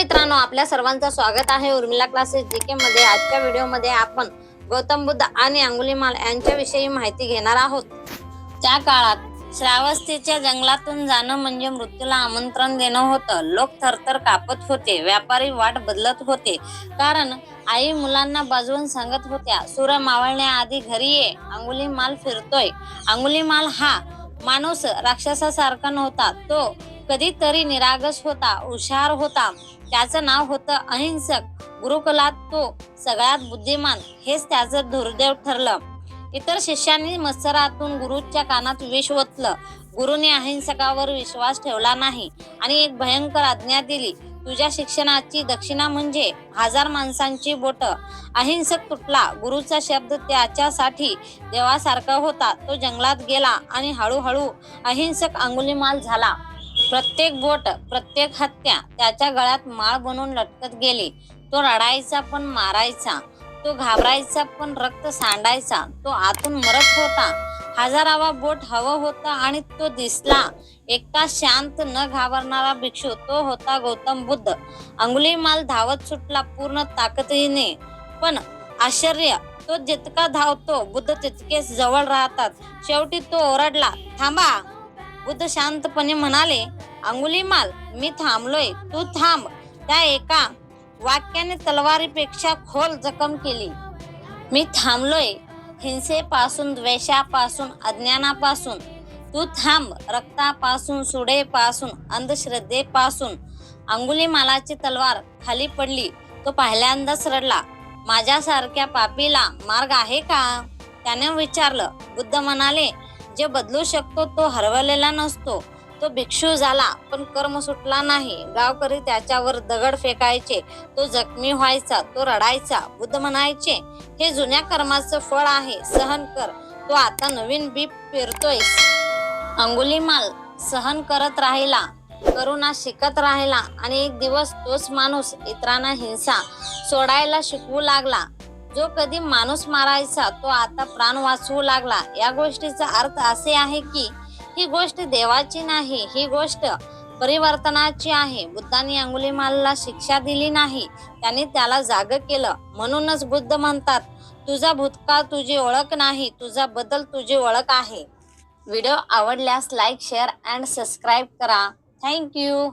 मित्रांनो, आपल्या सर्वांचं स्वागत आहे उर्मिला क्लासेस जीके मध्ये। आजच्या व्हिडिओमध्ये आपण गौतम बुद्ध आणि अंगुलीमाल यांच्याविषयी माहिती घेणार आहोत। त्या काळात श्रावस्तीच्या जंगलातून जाणं म्हणजे मृत्यूला आमंत्रण देणं होतं। लोक थरथर कापत होते, व्यापारी वाट बदलत होते, कारण आई मुलांना बाजवून सांगत होत्या, सूर्य मावळण्याआधी घरी ये, अंगुलीमाल फिरतोय। अंगुलीमाल हा माणूस राक्षसासारखा नव्हता, तो कधीतरी निरागस होता, हुशार होता। त्याचं नाव होतं अहिंसक। गुरुकुलात तो सगळ्यात बुद्धिमान, हेच त्याचं दुर्दैव ठरलं। इतर शिष्यांनी मत्सरातून गुरुच्या कानात विष ओतलं। गुरुने अहिंसकावर विश्वास ठेवला नाही आणि एक भयंकर आज्ञा दिली, तुझ्या शिक्षणाची दक्षिणा म्हणजे 1000 माणसांची बोटं। अहिंसक तुटला। गुरुचा शब्द त्याच्यासाठी देवासारखा होता। तो जंगलात गेला आणि हळूहळू अहिंसक अंगुलीमाल झाला। प्रत्येक बोट, प्रत्येक हत्या त्याच्या गळ्यात माळ बनून लटकत गेली। तो रडायचा पण मारायचा, तो घाबरायचा पण रक्त सांडायचा, तो आतून मरत होता। 1000वा बोट हवं होता आणि तो दिसला, एकटा शांत न घाबरणारा भिक्षू, तो होता गौतम बुद्ध। अंगुलीमाल धावत सुटला पूर्ण ताकदीने, पण आश्चर्य, तो जितका धावतो बुद्ध तितकेच जवळ राहतात। शेवटी तो ओरडला, थांबा। बुद्ध शांतपणे म्हणाले, अंगुलीमाल, मी थांबलोय, तू थांब। त्या एका वाक्याने तलवारीपेक्षा खोल जखम केली। मी थांबलोय हिंसेपासून, द्वेषापासून, अज्ञानापासून। तू थांब रक्तापासून, सुडेपासून, अंधश्रद्धेपासून। अंगुलीमालाची तलवार खाली पडली। तो पहिल्यांदाच रडला, माझ्यासारख्या पापीला मार्ग आहे का? त्याने विचारलं। बुद्ध म्हणाले, जे बदलू शकतो तो हरवलेला नसतो। तो भिक्षू झाला पण कर्म सुटला नाही। गावकरी त्याच्यावर दगड फेकायचे, तो जखमी व्हायचा, तो रडायचा। बुद्ध म्हणायचे, हे जुन्या कर्माचं फळ आहे, सहन कर, तो आता नवीन बी पेरतोयस। अंगुलीमाल सहन करत राहिला, करुणा शिकत राहिला आणि एक दिवस तोच माणूस इतरांना हिंसा सोडायला शिकवू लागला। जो कधी माणूस मारायचा, तो आता प्राण वाचवू लागला। या गोष्टीचा अर्थ असे आहे की ही गोष्ट देवाची नाही, ही गोष्ट परिवर्तनाची आहे। बुद्धांनी अंगुलीमालला शिक्षा दिली नाही, त्यांनी त्याला जाग केलं। म्हणूनच बुद्ध म्हणतात, तुझा भूतकाळ तुझी ओळख नाही, तुझा बदल तुझी ओळख आहे। व्हिडिओ आवडल्यास लाईक, शेअर अँड सबस्क्राईब करा। थँक्यू।